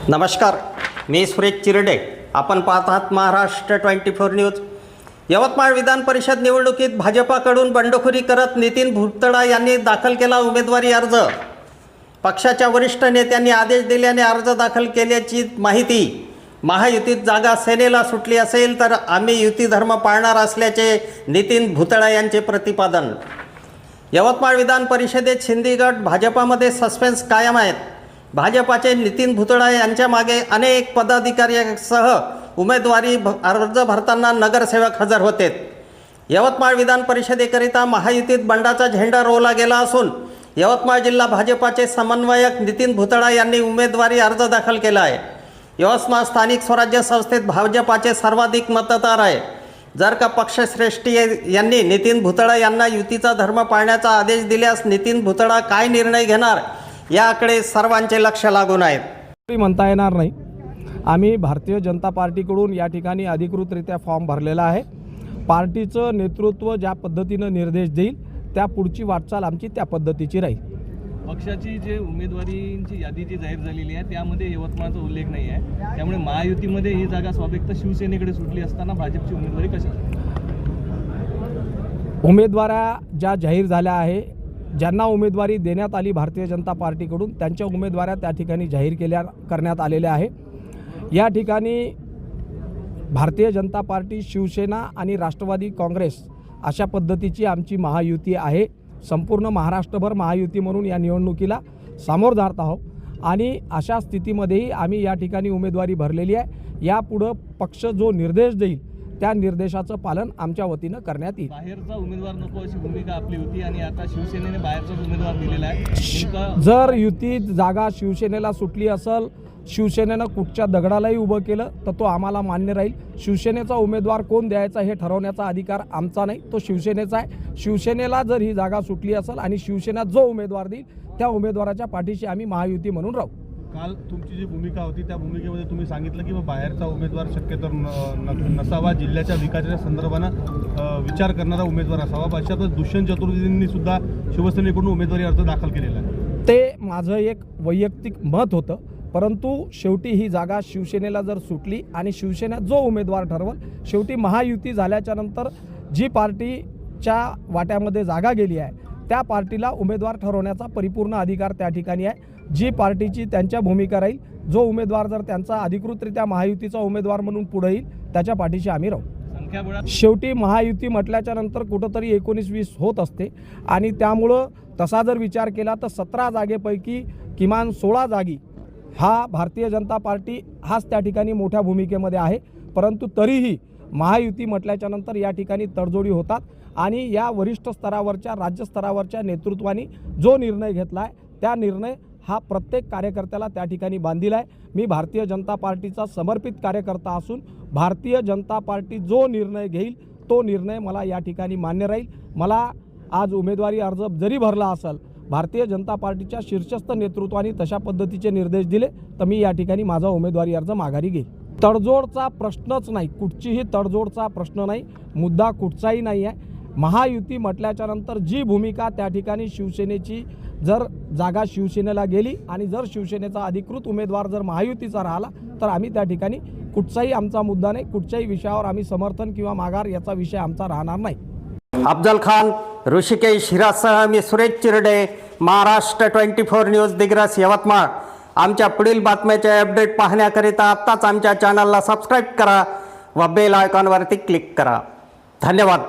नमस्कार, मी सुरेश चिरडे. आपण पाहत आहात महाराष्ट्र 24 न्यूज. यवतमाळ विधान परिषद निवडणुकीत भाजपाकडून बंडखोरी करत नितीन भुतडा यांनी दाखल केला उमेदवारी अर्ज. पक्षाच्या वरिष्ठ नेत्यांनी आदेश दिल्याने अर्ज दाखल केल्याची माहिती. महायुतीत जागा सेनेला सुटली असेल तर आम्ही युती धर्म पाळणार असल्याचे नितीन भुतडा यांचे प्रतिपादन. यवतमाळ विधान परिषदेत शिंदे गट भाजपामध्ये सस्पेन्स कायम आहेत. भाजपाचे नितीन भुतडा यांच्या मागे अनेक पदाधिकाऱ्यांसह उमेदवारी अर्ज भरताना नगरसेवक हजर होते. यवतमाळ विधान परिषदेकरिता महायुतीत बंडाचा झेंडा रोवला गेला असून यवतमाळ जिल्हा भाजपाचे समन्वयक नितीन भुतडा यांनी उमेदवारी अर्ज दाखल केला आहे. यवतमाळ स्थानिक स्वराज्य संस्थेत भाजपाचे सर्वाधिक मतदार आहे. जर का पक्षश्रेष्ठी यांनी नितीन भुतडा यांना युतीचा धर्म पाळण्याचा आदेश दिल्यास नितीन भुतडा काय निर्णय घेणार याकडे सर्वांचे लक्ष लागून आहे. म्हणता येणार नाही. आम्ही भारतीय जनता पार्टीकडून या ठिकाणी अधिकृतरित्या फॉर्म भरलेला आहे. पार्टीचं नेतृत्व ज्या पद्धतीनं निर्देश देईल त्या पुढची वाटचाल आमची त्या पद्धतीची राहील. पक्षाची जे उमेदवारींची यादी जी जाहीर झालेली आहे त्यामध्ये यवतमाळचा उल्लेख नाही आहे. त्यामुळे महायुतीमध्ये ही जागा स्वाभिक्त शिवसेनेकडे सुटली असताना भाजपची उमेदवारी कशी? उमेदवाऱ्या ज्या जाहीर झाल्या आहे, ज्यांना उमेदवारी देण्यात आली भारतीय जनता पार्टीकडून त्यांच्या उमेदवाऱ्या त्या ठिकाणी जाहीर करण्यात आलेल्या आहे. या ठिकाणी भारतीय जनता पार्टी, शिवसेना आणि राष्ट्रवादी काँग्रेस अशा पद्धतीची आमची महायुती आहे. संपूर्ण महाराष्ट्रभर महायुती म्हणून या निवडणुकीला सामोर जात आहोत आणि अशा स्थितीमध्येही आम्ही या ठिकाणी उमेदवारी भरलेली आहे. यापुढं पक्ष जो निर्देश देईल त्या निर्देशाचं पालन आमच्या वतीनं करण्यात येईल. बाहेरचा उमेदवार नको अशी भूमिका आपली होती आणि आता शिवसेनेने बाहेरचाच उमेदवार दिलेला आहे. जर युती जागा शिवसेनेला सुटली असेल, शिवसेनेनं कुठच्या दगडालाही उभं केलं तर तो आम्हाला मान्य राहील. शिवसेनेचा उमेदवार कोण द्यायचा हे ठरवण्याचा अधिकार आमचा नाही, तो शिवसेनेचा आहे. शिवसेनेला जर ही जागा सुटली असेल आणि शिवसेना जो उमेदवार देईल त्या उमेदवाराच्या पाठीशी आम्ही महायुती म्हणून राहू. काल तुमची जी भूमिका होती त्या भूमिकेमध्ये तुम्ही सांगितलं की बाहेरचा उमेदवार शक्यतो नसावा, जिल्ह्याच्या विकासाच्या संदर्भानं विचार करणारा उमेदवार असावा. अशातच दुष्यंत चतुर्वेदींनी सुद्धा शिवसेनेकडून उमेदवारी अर्ज दाखल केलेला आहे. ते माझं एक वैयक्तिक मत होतं, परंतु शेवटी ही जागा शिवसेनेला जर सुटली आणि शिवसेना जो उमेदवार ठरवल, शेवटी महायुती झाल्याच्या नंतर जी पार्टीच्या वाट्यामध्ये जागा गेली आहे त्या पार्टीला उमेदवार ठरवण्याचा परिपूर्ण अधिकार त्या ठिकाणी आहे. जी पार्टीची त्यांच्या भूमिका राहील, जो उमेदवार जर त्यांचा अधिकृतरित्या महायुतीचा उमेदवार म्हणून पुढे येईल त्याच्या पाठीशी आम्ही राहू. शेवटी महायुती म्हटल्याच्या नंतर कुठंतरी 19-20 होत असते आणि त्यामुळं तसा जर विचार केला तर 17 जागेपैकी किमान 16 जागी हा भारतीय जनता पार्टी हाच त्या ठिकाणी मोठ्या भूमिकेमध्ये आहे. परंतु तरीही महायुती म्हटल्याच्या नंतर या ठिकाणी तडजोडी होतात आणि या वरिष्ठ स्तरावरच्या, राज्य स्तरावरच्या नेतृत्वाने जो निर्णय घेतला आहे त्या निर्णय हा प्रत्येक कार्यकर्त्याला त्या ठिकाणी बांधील आहे. मी भारतीय जनता पार्टीचा समर्पित कार्यकर्ता असून भारतीय जनता पार्टी जो निर्णय घेईल तो निर्णय मला या ठिकाणी मान्य राहील. मला आज उमेदवारी अर्ज जरी भरला असेल, भारतीय जनता पार्टीच्या शीर्षस्थ नेतृत्वाने तशा पद्धतीचे निर्देश दिले तर मी या ठिकाणी माझा उमेदवारी अर्ज माघारी घेईल. तडजोडचा प्रश्नच नाही, कुठचीही तडजोडचा प्रश्न नाही, मुद्दा कुठचाही नाही आहे. महायुती म्हटल्याच्या नंतर जी भूमिका त्या ठिकाणी शिवसेनेची, जर जागा शिवसेनेला गेली आणि जर शिवसेनेचा अधिकृत उमेदवार जर महायुतीचा राहिला तर आम्ही त्या ठिकाणी कुठचाही आमचा मुद्दा नाही, कुठच्याही विषयावर आम्ही समर्थन किंवा माघार याचा विषय आमचा राहणार नाही. अफजल खान, ऋषिकेश हिरासह मी सुरेश चिरडे, महाराष्ट्र 24 न्यूज, दिग्रस, यवतमाळ. आमच्या पुढील बातम्याचे अपडेट पाहण्याकरिता आत्ताच आमच्या चॅनलला सबस्क्राईब करा व बेल आयकॉनवरती क्लिक करा. धन्यवाद.